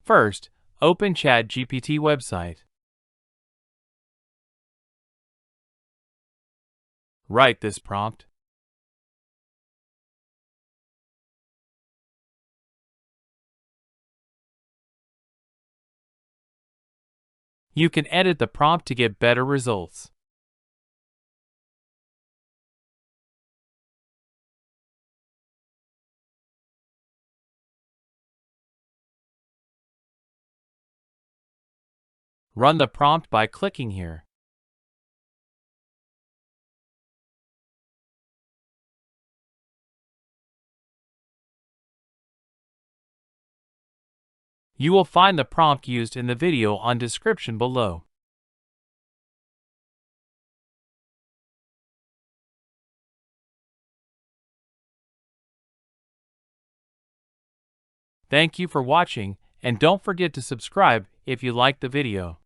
First, open ChatGPT website. Write this prompt. You can edit the prompt to get better results. Run the prompt by clicking here. You will find the prompt used in the video on description below. Thank you for watching, and don't forget to subscribe if you liked the video.